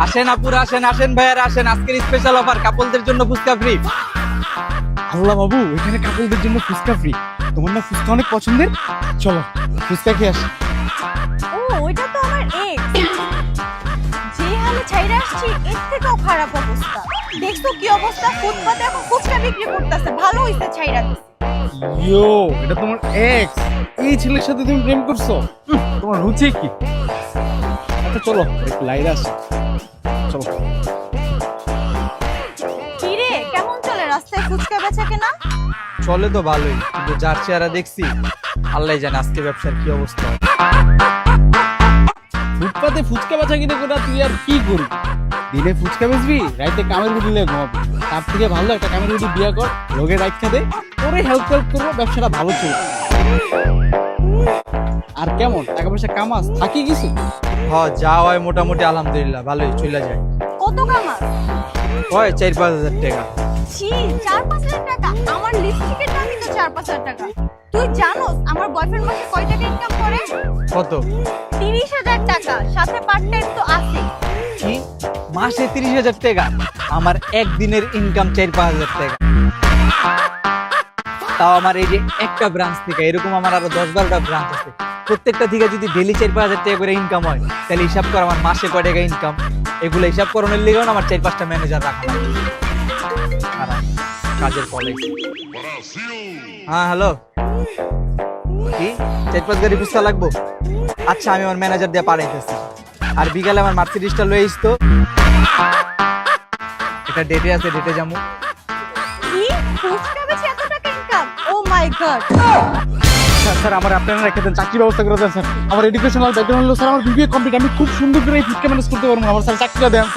আসেন আপুরা, আসেন আসেন ভাইয়ারা, আসেন। আজকের স্পেশাল অফার, কাপলদের জন্য ফুচকা ফ্রি। আল্লাহ বাবু, এখানে কাপলদের জন্য ফুচকা ফ্রি। তোমার না ফুচকা অনেক পছন্দের, চলো ফুচকা খেয়ে আসি। ও ওইটা তো আমার এক্স। যে হালে ছাইরা আসছি এর থেকেও খারাপ অবস্থা। দেখছো কি অবস্থা, ফুটপাতে এখন ফুচকা বিক্রি করতেছে। ভালো হইছে ছাইরা দিছে। ইয়ো, এটা তোমার এক্স? এই ছেলের সাথে তুমি প্রেম করছো? তোমার রুচি কি? আচ্ছা চলো একটু লাইরে আসি, চলো। কি রে, কেমন চলে রাস্তায় ফুচকা বেচা কেনা? চলে তো ভালোই, কিন্তু যার চেহারা দেখছি আল্লাহ জানে আজকে ব্যবসার কি অবস্থা। ফুটপাতে ফুচকা বেচা কিনে করে তুই আর কি করবি? দিনে ফুচকা বেচবি, রাইতে কামের রুটি নিয়ে ঘুমাবি। তার থেকে ভালো একটা কামের রুটি বিয়ে কর, লোকের রাইখা দে, তোরে হেল্প করবো, ব্যবসাটা ভালো চলবে। আর কেমন টাকা পয়সা কামাস, থাকি কিছু? যা হয় মোটামুটি আলহামদুলিল্লাহ ভালোই চলে যায়। কত কামাস? হয় 4-5 হাজার টাকা। ছি, 4-5 হাজার টাকা? আমার লিপস্টিকের দামই তো 4-5 হাজার টাকা। তুই জানোস আমার বয়ফ্রেন্ড মাসে কয় টাকা ইনকাম করে? কত? 30,000 টাকা, সাথে পার্ট টাইম তো আছে। কি মাসে 30,000 টাকা? আমার একদিনের ইনকাম 4-5 হাজার টাকা। তাও আমার এই যে একটা ব্রাঞ্চ থেকে, এরকম আমার আরো 10-12টা ব্রাঞ্চ আছে। প্রত্যেকটা থেকে যদি ডেলি 4-5 হাজার টাকা করে ইনকাম হয়, তাহলে হিসাব কর আমার মাসে কয় টাকা ইনকাম। এগুলো হিসাব করানোর লেগেও আমার 4-5টা ম্যানেজার রাখা লাগে। খারাপ কাজের ফলে। হ্যাঁ হ্যালো, কি 4-5 গাড়ি ফুচকা লাগবো? আচ্ছা আমি আমার ম্যানেজার দিয়ে পাঠাইতেছি। আর বিকালে আমার মার্সিডিসটা লয়ে আসতো। এটা ডেটে আছে, ডেটে যাবো। কি ফুচকা বেচে এত টাকা ইনকাম? ও মাই গড। স্যার আমার আপনারা একটা চাকরি ব্যবস্থা করে দেন স্যার। আমার এডুকেশনাল ব্যাকগ্রাউন্ড হলো স্যার, আমার বিবিএ কমপ্লিট, আমি খুব সুন্দর করে এই ফুচকা ম্যানেজ করতে পারবো। আমার স্যার চাকরিটা দেন স্যার।